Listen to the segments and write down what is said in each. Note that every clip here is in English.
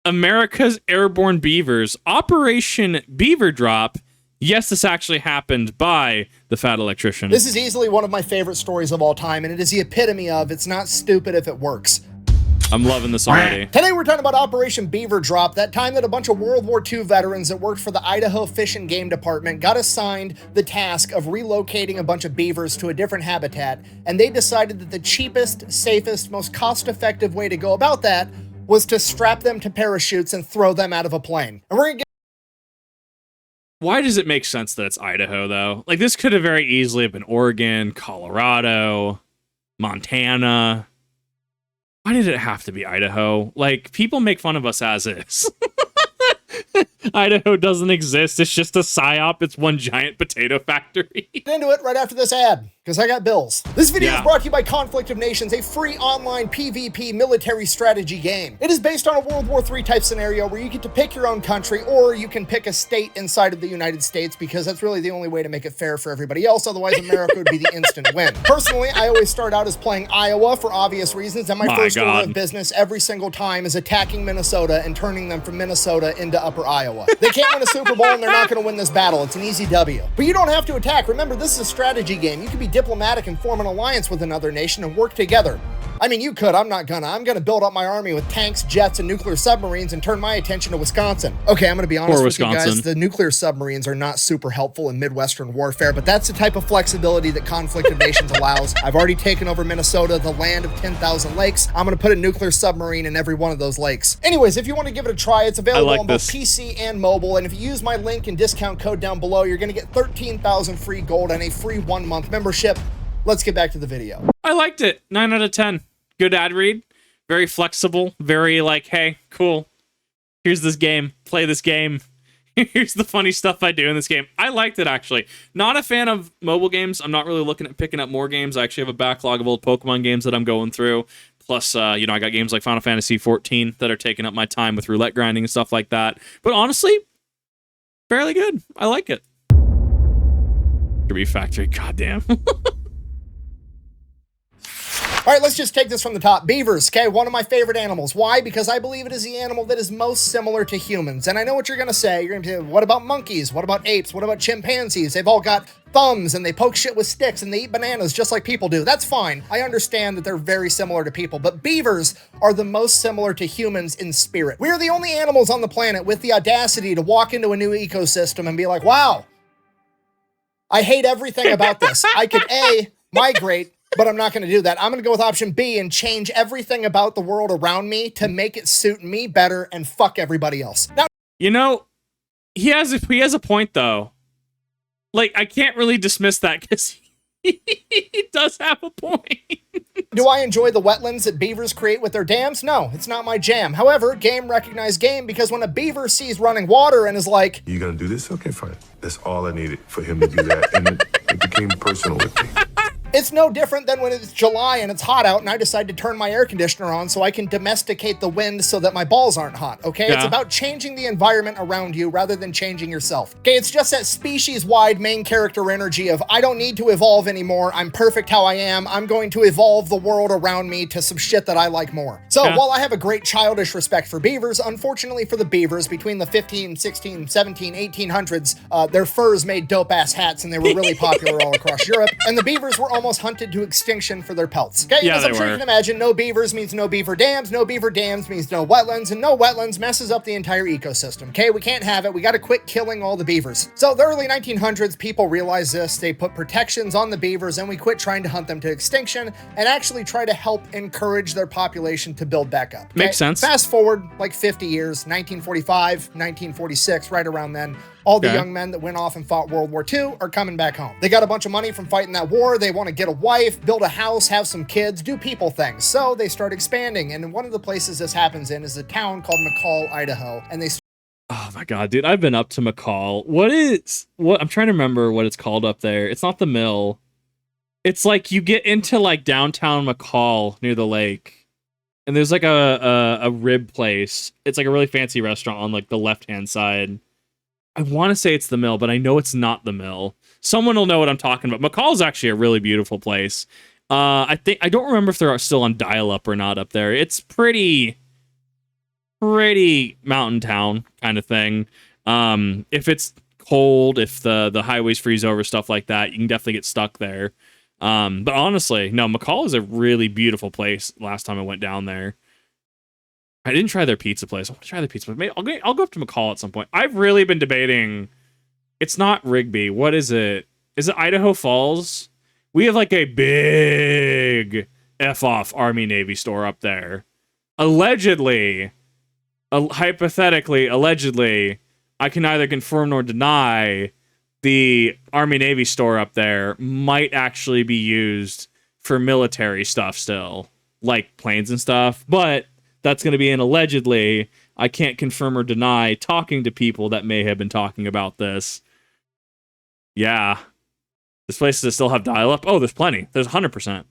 America's Airborne Beavers, Operation Beaver Drop. Yes, this actually happened by the Fat Electrician. This is easily one of my favorite stories of all time, and it is the epitome of it's not stupid if it works. I'm loving this already. Today we're talking about Operation Beaver Drop, that time that a bunch of World War II veterans that worked for the Idaho Fish and Game Department got assigned the task of relocating a bunch of beavers to a different habitat, and they decided that the cheapest, safest, most cost-effective way to go about that was to strap them to parachutes and throw them out of a plane. And we're gonna get Why does it make sense that it's Idaho, though? Like, this could have very easily been Oregon, Colorado, Montana. Why did it have to be Idaho? Like, people make fun of us as is. Idaho doesn't exist. It's just a psyop. It's one giant potato factory. Get into it right after this ad, because I got bills. This video is brought to you by Conflict of Nations, a free online PvP military strategy game. It is based on a World War III type scenario where you get to pick your own country, or you can pick a state inside of the United States, because that's really the only way to make it fair for everybody else. Otherwise, America would be the instant win. Personally, I always start out as playing Iowa for obvious reasons, and my first order of business every single time is attacking Minnesota and turning them from Minnesota into Upper Iowa. They can't win a Super Bowl, and they're not going to win this battle. It's an easy W. But you don't have to attack. Remember, this is a strategy game. You can be diplomatic and form an alliance with another nation and work together. I mean, you could. I'm not gonna. I'm gonna build up my army with tanks, jets, and nuclear submarines and turn my attention to Wisconsin. Okay, I'm gonna be honest with you guys. The nuclear submarines are not super helpful in Midwestern warfare, but that's the type of flexibility that Conflict of Nations allows. I've already taken over Minnesota, the land of 10,000 lakes. I'm gonna put a nuclear submarine in every one of those lakes. Anyways, if you want to give it a try, it's available on both PC and mobile. And if you use my link and discount code down below, you're gonna get 13,000 free gold and a free 1-month membership. Let's get back to the video. I liked it. 9 out of 10. Good ad read. Very flexible. Very like, hey, cool. Here's this game. Play this game. Here's the funny stuff I do in this game. I liked it, actually. Not a fan of mobile games. I'm not really looking at picking up more games. I actually have a backlog of old Pokemon games that I'm going through. Plus, I got games like Final Fantasy XIV that are taking up my time with roulette grinding and stuff like that. But honestly, fairly good. I like it. Kirby Factory, goddamn. All right, let's just take this from the top. Beavers, okay, one of my favorite animals. Why? Because I believe it is the animal that is most similar to humans. And I know what you're gonna say. You're gonna say, what about monkeys? What about apes? What about chimpanzees? They've all got thumbs and they poke shit with sticks and they eat bananas just like people do. That's fine. I understand that they're very similar to people, but beavers are the most similar to humans in spirit. We are the only animals on the planet with the audacity to walk into a new ecosystem and be like, wow, I hate everything about this. I could A, migrate, but I'm not going to do that. I'm going to go with option B and change everything about the world around me to make it suit me better and fuck everybody else. Now, he has a point, though. Like, I can't really dismiss that because he does have a point. Do I enjoy the wetlands that beavers create with their dams? No, it's not my jam. However, game recognized game, because when a beaver sees running water and is like, "You gonna do this? Okay, fine." That's all I needed for him to do that, and it became personal with me. It's no different than when it's July and it's hot out and I decide to turn my air conditioner on so I can domesticate the wind so that my balls aren't hot, okay? Yeah. It's about changing the environment around you rather than changing yourself. Okay, it's just that species-wide main character energy of, I don't need to evolve anymore, I'm perfect how I am, I'm going to evolve the world around me to some shit that I like more. So, while I have a great childish respect for beavers, unfortunately for the beavers, between the 15, 16, 17, 1800s, their furs made dope-ass hats and they were really popular all across Europe, and the beavers were almost hunted to extinction for their pelts. Okay, as I'm sure you can imagine, no beavers means no beaver dams means no wetlands, and no wetlands messes up the entire ecosystem. Okay, we can't have it. We got to quit killing all the beavers. So the early 1900s, people realized this. They put protections on the beavers, and we quit trying to hunt them to extinction and actually try to help encourage their population to build back up. Okay? Makes sense. Fast forward like 50 years, 1945, 1946, right around then. All the young men that went off and fought World War II are coming back home. They got a bunch of money from fighting that war. They want to get a wife, build a house, have some kids, do people things. So they start expanding. And one of the places this happens in is a town called McCall, Idaho. And they Oh my God, dude, I've been up to McCall. I'm trying to remember what it's called up there. It's not the mill. It's like you get into like downtown McCall near the lake. And there's like a rib place. It's like a really fancy restaurant on like the left-hand side. I want to say it's the mill, but I know it's not the mill. Someone will know what I'm talking about. McCall is actually a really beautiful place. I don't remember if they're still on dial-up or not up there. It's pretty pretty mountain town kind of thing. If it's cold, if the highways freeze over, stuff like that, you can definitely get stuck there. But honestly, no, McCall is a really beautiful place. Last time I went down there, I didn't try their pizza place. I want to try their pizza place. Maybe I'll go up to McCall at some point. I've really been debating. It's not Rigby. What is it? Is it Idaho Falls? We have like a big F-off Army Navy store up there. Allegedly, hypothetically, allegedly, I can neither confirm nor deny the Army Navy store up there might actually be used for military stuff still, like planes and stuff, but that's going to be an allegedly. I can't confirm or deny talking to people that may have been talking about this. Yeah. This place does still have dial-up? Oh, there's plenty. There's 100%.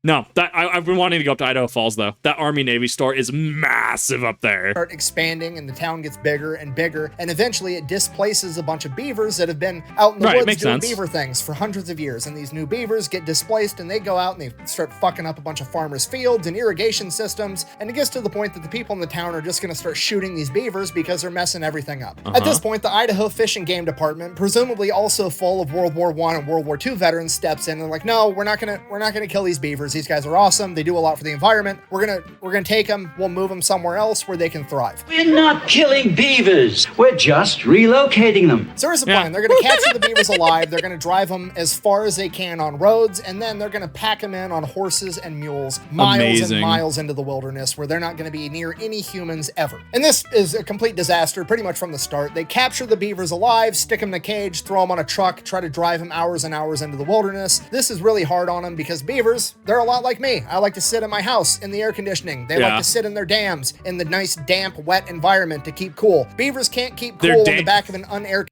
No, I've been wanting to go up to Idaho Falls, though. That Army Navy store is massive up there. Start expanding, and the town gets bigger and bigger, and eventually it displaces a bunch of beavers that have been out in the woods doing beaver things for hundreds of years, and these new beavers get displaced, and they go out and they start fucking up a bunch of farmers' fields and irrigation systems, and it gets to the point that the people in the town are just going to start shooting these beavers because they're messing everything up. At this point, the Idaho Fish and Game Department, presumably also full of World War I and World War II veterans, steps in and like, no, we're not gonna kill these beavers. These guys are awesome. They do a lot for the environment. We're gonna take them. We'll move them somewhere else where they can thrive. We're not killing beavers. We're just relocating them. So here's the plan. They're gonna capture the beavers alive. They're gonna drive them as far as they can on roads, and then they're gonna pack them in on horses and mules, miles and miles into the wilderness where they're not gonna be near any humans ever. And this is a complete disaster pretty much from the start. They capture the beavers alive, stick them in a cage, throw them on a truck, try to drive them hours and hours into the wilderness. This is really hard on them because beavers, they're a lot like me. I like to sit in my house in the air conditioning. They like to sit in their dams in the nice, damp, wet environment to keep cool. Beavers can't keep cool in the back of an unair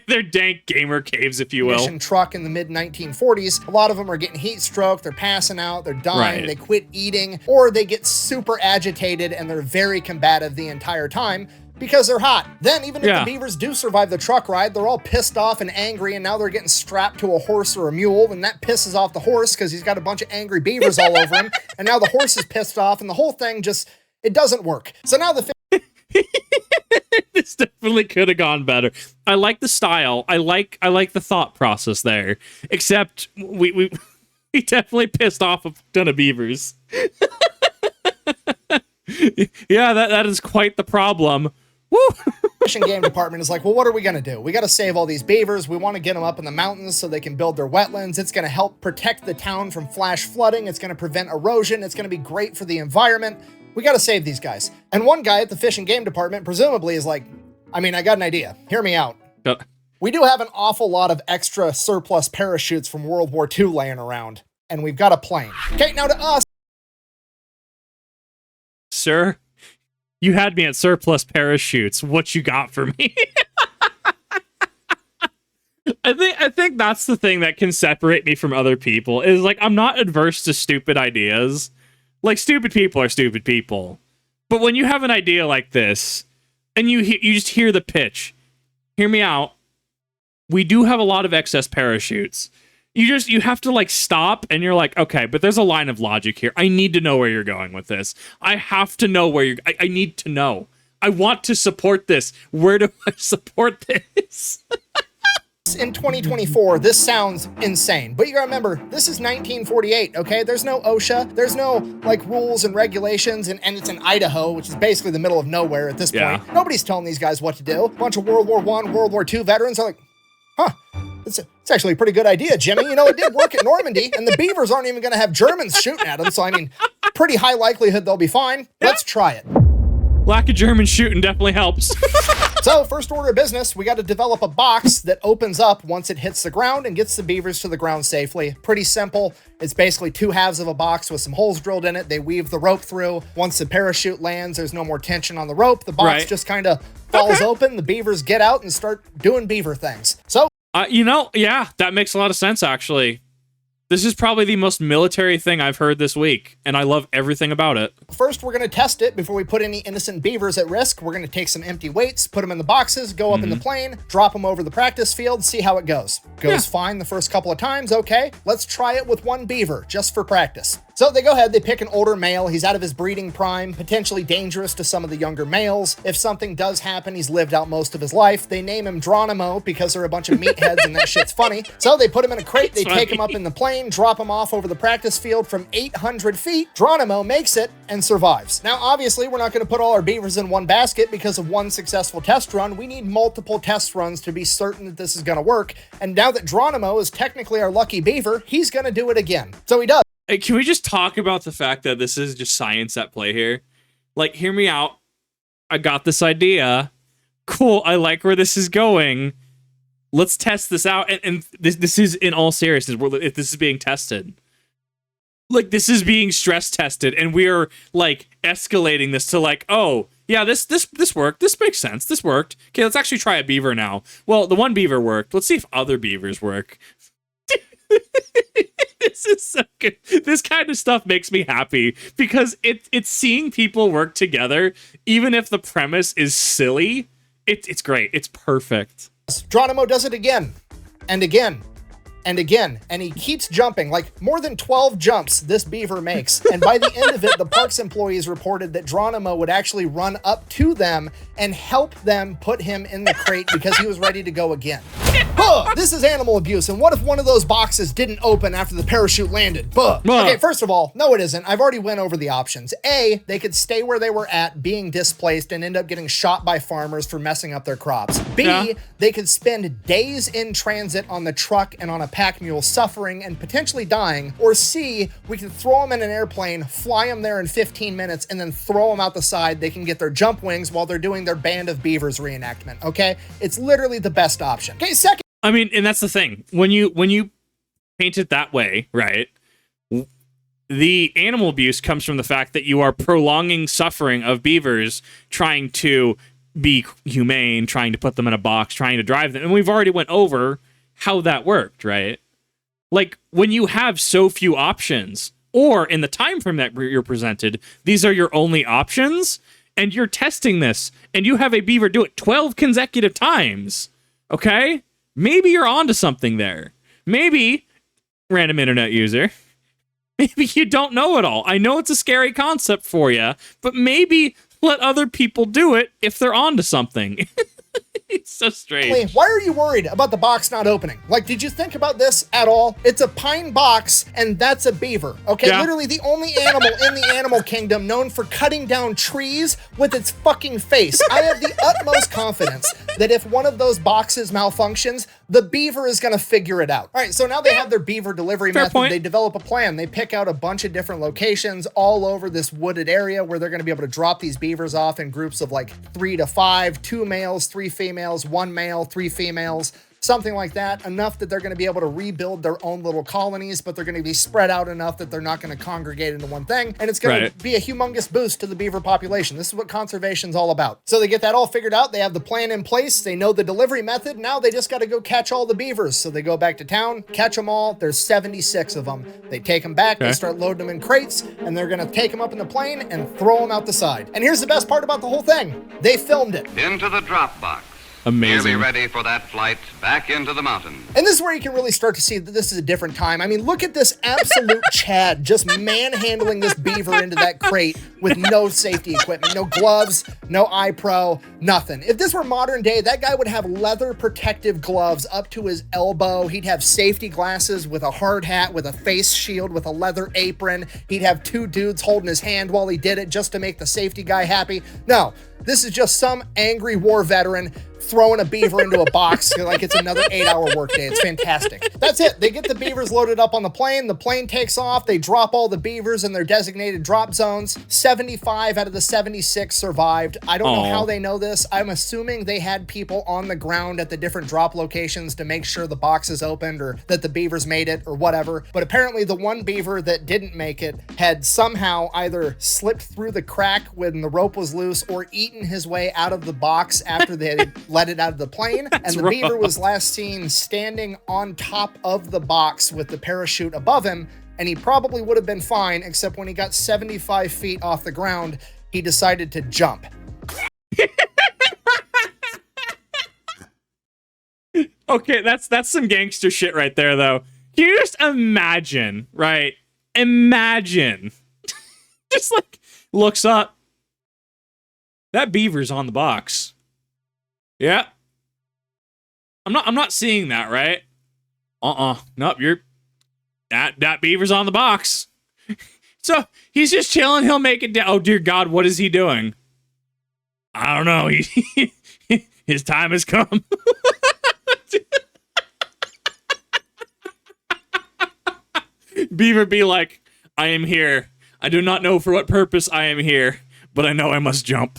they're dank gamer caves, if you will. Truck in the mid-1940s. A lot of them are getting heat stroke, they're passing out, they're dying, they quit eating, or they get super agitated and they're very combative the entire time because they're hot. Then even if the beavers do survive the truck ride, they're all pissed off and angry, and now they're getting strapped to a horse or a mule, and that pisses off the horse because he's got a bunch of angry beavers all over him, and now the horse is pissed off, and the whole thing just, it doesn't work. So now the this definitely could have gone better. I like the style. I like the thought process there. Except we definitely pissed off a ton of beavers. Yeah, that is quite the problem. Woo! Fish and Game Department is like, well, what are we going to do? We got to save all these beavers. We want to get them up in the mountains so they can build their wetlands. It's going to help protect the town from flash flooding. It's going to prevent erosion. It's going to be great for the environment. We got to save these guys. And one guy at the Fish and Game Department presumably is like, I mean, I got an idea. Hear me out. We do have an awful lot of extra surplus parachutes from World War II laying around, and we've got a plane. Okay, now to us. Sir, you had me at surplus parachutes. What you got for me? I think that's the thing that can separate me from other people is like I'm not adverse to stupid ideas. Like stupid people are stupid people. But when you have an idea like this and you just hear the pitch, hear me out. We do have a lot of excess parachutes. You have to like stop and you're like, okay, but there's a line of logic here. I need to know where you're going with this. I have to know where I need to know. I want to support this. Where do I support this? In 2024, this sounds insane, but you gotta remember, this is 1948, okay? There's no OSHA, there's no, like, rules and regulations, and it's in Idaho, which is basically the middle of nowhere at this point. Nobody's telling these guys what to do. A bunch of World War I, World War II veterans are like, huh, it's actually a pretty good idea, Jimmy. You know, it did work at Normandy, and the beavers aren't even gonna have Germans shooting at them, so I mean, pretty high likelihood they'll be fine. Let's try it. Lack of German shooting definitely helps. So, first order of business, we got to develop a box that opens up once it hits the ground and gets the beavers to the ground safely. Pretty simple. It's basically two halves of a box with some holes drilled in it. They weave the rope through. Once the parachute lands, there's no more tension on the rope. The box just kind of falls open. The beavers get out and start doing beaver things. So, you know, yeah, that makes a lot of sense, actually. This is probably the most military thing I've heard this week, and I love everything about it. First, we're going to test it before we put any innocent beavers at risk. We're going to take some empty weights, put them in the boxes, go up in the plane, drop them over the practice field, see how it goes. Goes fine the first couple of times, okay. Let's try it with one beaver, just for practice. So they go ahead, they pick an older male. He's out of his breeding prime, potentially dangerous to some of the younger males. If something does happen, he's lived out most of his life. They name him Geronimo because they're a bunch of meatheads and that shit's funny. So they put him in a crate, they take him up in the plane, drop him off over the practice field from 800 feet. Geronimo makes it and survives. Now, obviously, we're not going to put all our beavers in one basket because of one successful test run. We need multiple test runs to be certain that this is going to work. And now that Geronimo is technically our lucky beaver, he's going to do it again. So he does. Hey, can we just talk about the fact that this is just science at play here? Like, hear me out. I got this idea. Cool, I like where this is going. Let's test this out. And this is in all seriousness. If this is being tested. Like, this is being stress tested. And we are, like, escalating this to, like, oh, yeah, this worked. This makes sense. This worked. Okay, let's actually try a beaver now. Well, the one beaver worked. Let's see if other beavers work. This is so good. This kind of stuff makes me happy because it's seeing people work together, even if the premise is silly. It's great. It's perfect. Geronimo does it again and again and again, and he keeps jumping, like more than 12 jumps this beaver makes. And by the end of it, the parks employees reported that Geronimo would actually run up to them and help them put him in the crate because he was ready to go again. This is animal abuse, and what if one of those boxes didn't open after the parachute landed? Okay, first of all, no it isn't. I've already went over the options. A, they could stay where they were at, being displaced, and end up getting shot by farmers for messing up their crops. B, they could spend days in transit on the truck and on a pack mule suffering and potentially dying. Or C, we could throw them in an airplane, fly them there in 15 minutes, and then throw them out the side. They can get their jump wings while they're doing their Band of Beavers reenactment, okay? It's literally the best option. Okay, second. I mean, and that's the thing. When you paint it that way, right? The animal abuse comes from the fact that you are prolonging suffering of beavers trying to be humane, trying to put them in a box, trying to drive them. And we've already went over how that worked, right? Like, when you have so few options, or in the time frame that you're presented, these are your only options, and you're testing this, and you have a beaver do it 12 consecutive times, okay? Maybe you're onto something there. Maybe, random internet user, maybe you don't know it all. I know it's a scary concept for you, but maybe let other people do it if they're onto something. It's so strange. Why are you worried about the box not opening? Like, did you think about this at all? It's a pine box, and that's a beaver, okay? Yeah. Literally the only animal in the animal kingdom known for cutting down trees with its fucking face. I have the utmost confidence that if one of those boxes malfunctions, the beaver is gonna figure it out. All right, so now they have their beaver delivery Fair method. point. They develop a plan. They pick out a bunch of different locations all over this wooded area where they're gonna be able to drop these beavers off in groups of like 3 to 5, 2 males, 3 females, 1 male, 3 females, something like that, enough that they're going to be able to rebuild their own little colonies, but they're going to be spread out enough that they're not going to congregate into one thing, and it's going to be a humongous boost to the beaver population. This is what conservation's all about. So they get that all figured out, they have the plan in place, they know the delivery method, now they just got to go catch all the beavers. So they go back to town, catch them all, there's 76 of them. They take them back, they start loading them in crates, and they're going to take them up in the plane and throw them out the side. And here's the best part about the whole thing. They filmed it. Into the drop box. Amazing. Nearly ready for that flight back into the mountain. And this is where you can really start to see that this is a different time. I mean, look at this absolute Chad just manhandling this beaver into that crate with no safety equipment, no gloves, no eye pro, nothing. If this were modern day, that guy would have leather protective gloves up to his elbow. He'd have safety glasses with a hard hat, with a face shield, with a leather apron. He'd have 2 dudes holding his hand while he did it just to make the safety guy happy. No, this is just some angry war veteran throwing a beaver into a box like it's another 8-hour workday. It's fantastic. That's it. They get the beavers loaded up on the plane takes off, they drop all the beavers in their designated drop zones. 75 out of the 76 survived. I don't know how they know this. I'm assuming they had people on the ground at the different drop locations to make sure the boxes opened or that the beavers made it or whatever. But apparently the one beaver that didn't make it had somehow either slipped through the crack when the rope was loose or eaten his way out of the box after they had let it out of the plane, and the beaver was last seen standing on top of the box with the parachute above him, and he probably would have been fine, except when he got 75 feet off the ground, he decided to jump. Okay, that's some gangster shit right there, though. Can you just imagine, right? Imagine. Just like, looks up. That beaver's on the box. Yeah. I'm not seeing that, right? Nope, that beaver's on the box. So he's just chilling, he'll make it down. Oh dear God, what is he doing? I don't know. His time has come. Beaver be like, I am here. I do not know for what purpose I am here, but I know I must jump.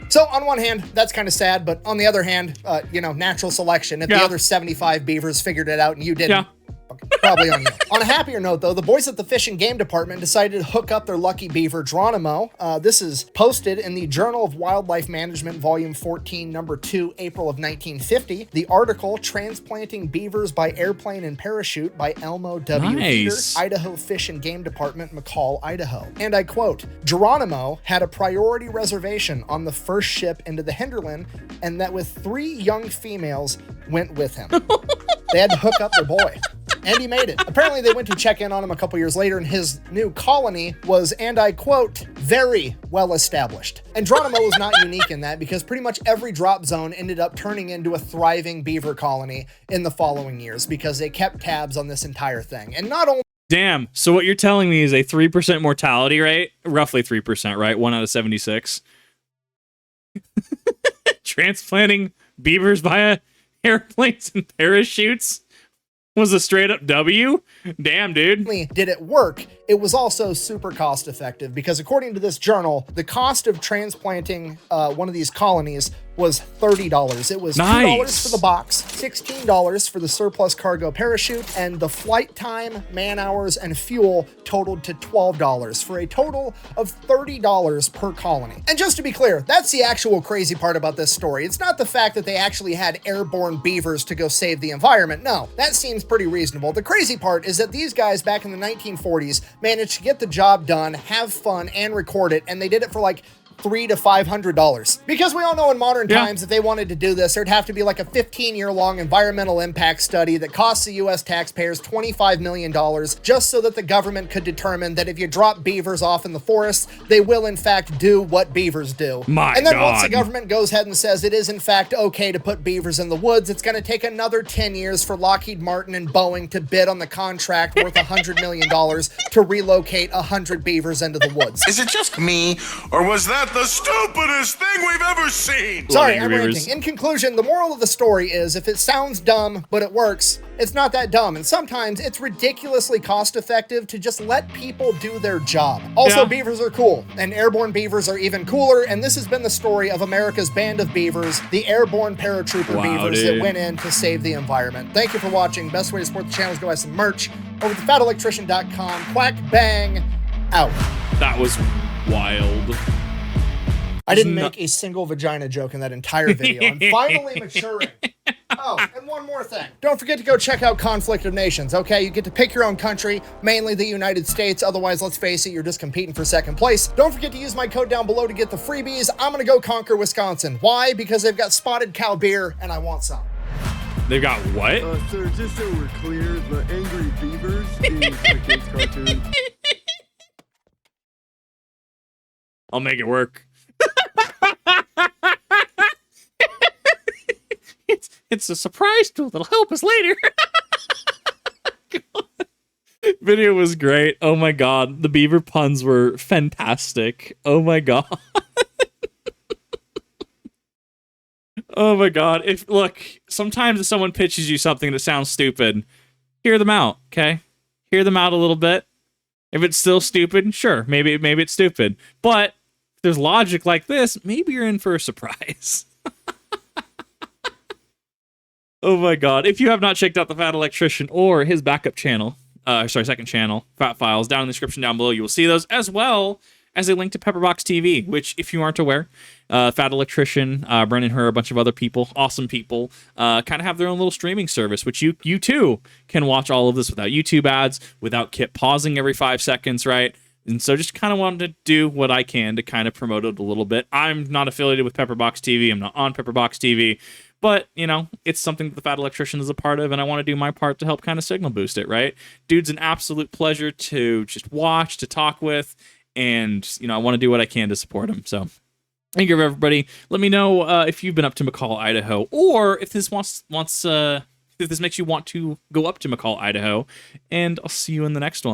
So on one hand, that's kind of sad, but on the other hand, natural selection. If the other 75 beavers figured it out and you didn't, probably on you. On a happier note, though, the boys at the Fish and Game Department decided to hook up their lucky beaver, Geronimo. This is posted in the Journal of Wildlife Management, Volume 14, Number 2, April of 1950. The article, Transplanting Beavers by Airplane and Parachute by Elmo W. Peter, Idaho Fish and Game Department, McCall, Idaho. And I quote, Geronimo had a priority reservation on the first ship into the hinterland, and that with 3 young females went with him. They had to hook up their boy. And he made it. Apparently, they went to check in on him a couple years later, and his new colony was, and I quote, very well established. And Geronimo was not unique in that, because pretty much every drop zone ended up turning into a thriving beaver colony in the following years, because they kept tabs on this entire thing. And not only... Damn, so what you're telling me is a 3% mortality rate? Roughly 3%, right? 1 out of 76. Transplanting beavers via airplanes and parachutes was a straight up W? Damn, dude. Did it work? It was also super cost effective, because according to this journal, the cost of transplanting one of these colonies was $30. It was $2 for the box, $16 for the surplus cargo parachute, and the flight time, man hours, and fuel totaled to $12 for a total of $30 per colony. And just to be clear, that's the actual crazy part about this story. It's not the fact that they actually had airborne beavers to go save the environment. No, that seems pretty reasonable. The crazy part is that these guys back in the 1940s managed to get the job done, have fun, and record it, and they did it for like $300 to $500. Because we all know in modern times, if they wanted to do this, there'd have to be like a 15-year-long environmental impact study that costs the U.S. taxpayers $25 million, just so that the government could determine that if you drop beavers off in the forest, they will in fact do what beavers do. And then once the government goes ahead and says it is in fact okay to put beavers in the woods, it's going to take another 10 years for Lockheed Martin and Boeing to bid on the contract worth $100 million to relocate 100 beavers into the woods. Is it just me, or was that the stupidest thing we've ever seen? Sorry, I'm ranting. In conclusion, the moral of the story is, if it sounds dumb, but it works, it's not that dumb. And sometimes it's ridiculously cost effective to just let people do their job. Also, beavers are cool, and airborne beavers are even cooler. And this has been the story of America's band of beavers, the airborne paratrooper beavers that went in to save the environment. Thank you for watching. Best way to support the channel is go buy some merch over to fatelectrician.com. Quack, bang, out. That was wild. I didn't make a single vagina joke in that entire video. I'm finally maturing. Oh, and one more thing. Don't forget to go check out Conflict of Nations, okay? You get to pick your own country, mainly the United States. Otherwise, let's face it, you're just competing for second place. Don't forget to use my code down below to get the freebies. I'm gonna go conquer Wisconsin. Why? Because they've got spotted cow beer, and I want some. They've got what? Sir, just so we're clear, the Angry Beavers is a kid's cartoon. I'll make it work. It's a surprise tool that'll help us later. Video was great. Oh my god. The beaver puns were fantastic. Oh my god. Oh my god. Look, sometimes if someone pitches you something that sounds stupid, hear them out, okay? Hear them out a little bit. If it's still stupid, sure, maybe it's stupid. But if there's logic like this, maybe you're in for a surprise. Oh my god. If you have not checked out the Fat Electrician or his backup channel, second channel, Fat Files, down in the description down below, you will see those, as well as a link to Pepperbox TV, which, if you aren't aware, Fat Electrician, Brennan, her, a bunch of other people, awesome people, kind of have their own little streaming service, which you too can watch all of this without YouTube ads, without Kit pausing every 5 seconds, right? And so just kind of wanted to do what I can to kind of promote it a little bit. I'm not affiliated with Pepperbox TV. I'm not on Pepperbox TV. But, you know, it's something that the Fat Electrician is a part of, and I want to do my part to help kind of signal boost it, right? Dude's an absolute pleasure to just watch, to talk with, and, you know, I want to do what I can to support him. So thank you, everybody. Let me know if you've been up to McCall, Idaho, or if this if this makes you want to go up to McCall, Idaho, and I'll see you in the next one.